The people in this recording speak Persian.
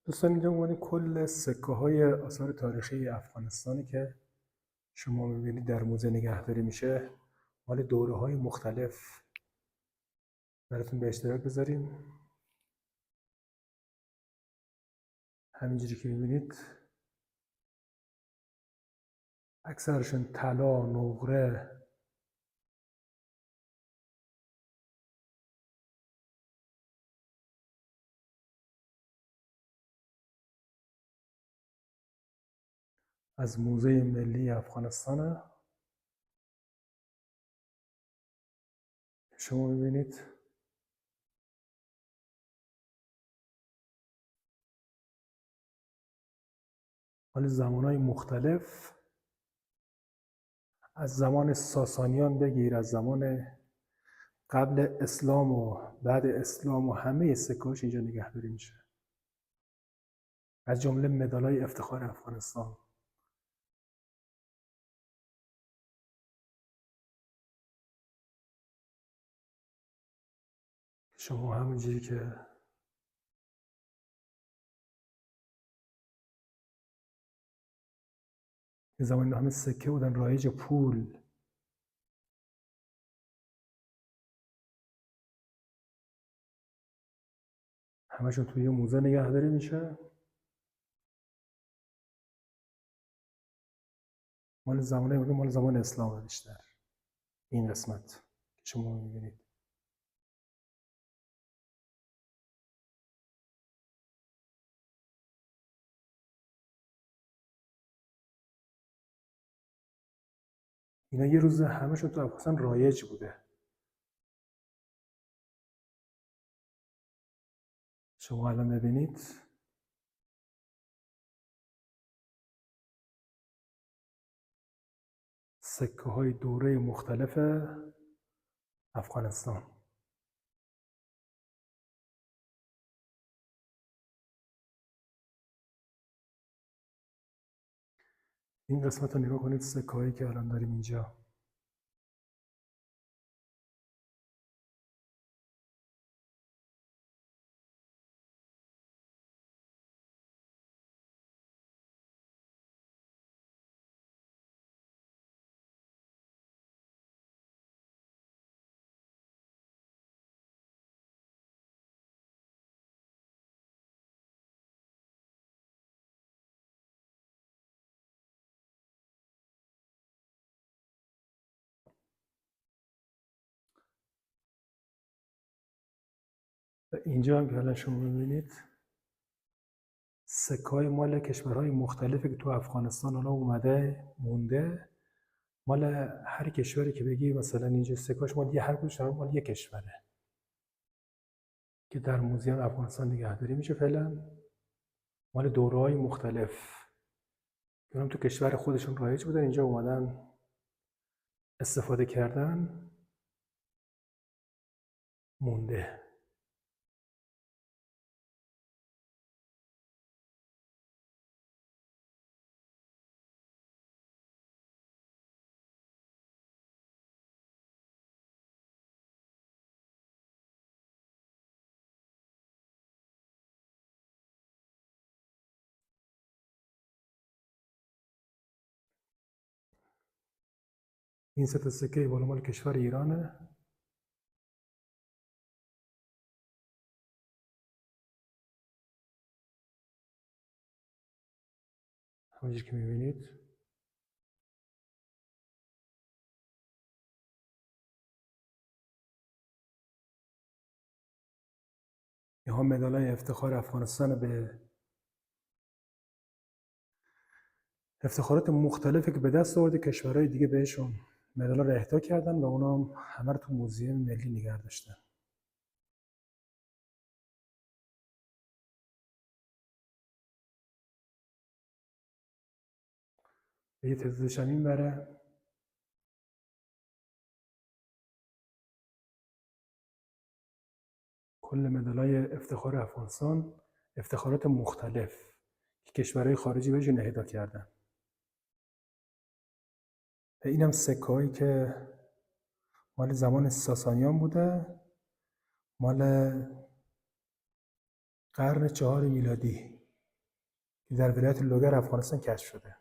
دوستان اینجا اومدیم کل سکه های آثار تاریخی افغانستانی که شما میبینید در موزه نگهداری میشه مال دوره های مختلف براتون به اشتراک بذاریم. همینجوری که میبینید اکثرشون طلا، نقره، از موزه ملی افغانستانه. شما میبینید مال زمانهای مختلف، از زمان ساسانیان بگیر، از زمان قبل اسلام و بعد اسلام و همه سکه‌هاش اینجا نگهداری میشه، از جمله مدال‌های افتخار افغانستان. شما همونجوری که یه زمانی همه سکه بودن، رایج پول، همشون توی یه موزه نگهداری میشه. مال زمان اسلام بیشتر این قسمت که شما میبینید. اینا یه روز همشون تو افغانستان رایج بوده. شما الان ببینید سکه های دوره مختلف افغانستان. این قسمت رو نگاه کنید، سکه هایی که الان داریم اینجا. و اینجا هم که الان شما میبینید سکه های مال کشورهای مختلفی که تو افغانستان حالا اومده مونده. مال هر کشوری که بگی مثلا اینجا سکاش مال هر کشور مال یه کشوره که در موزیم افغانستان نگهداری میشه فعلا، مال دوره‌های مختلف که هم تو کشور خودشون رایج بودن، اینجا اومدن استفاده کردن، مونده. این سه تا سکه بالا مال کشور ایرانه. همونجوری که میبینید اینها مدال‌های افتخار افغانستان به افتخارات مختلفی که به دست آورده، کشورهای دیگه بهشون مدال‌ها رو اهدا کردن و اونا هم همه رو تو موزیم ملی نگه داشتن. به یه تعدادش هم این بره. کل مدال‌های افتخار افغانستان، افتخارات مختلف که کشورهای خارجی بهشون اهدا کردن. و اینم سکه‌هایی که مال زمان ساسانیان بوده، مال قرن 4 میلادی. که در ولایت لوگر افغانستان کشف شده.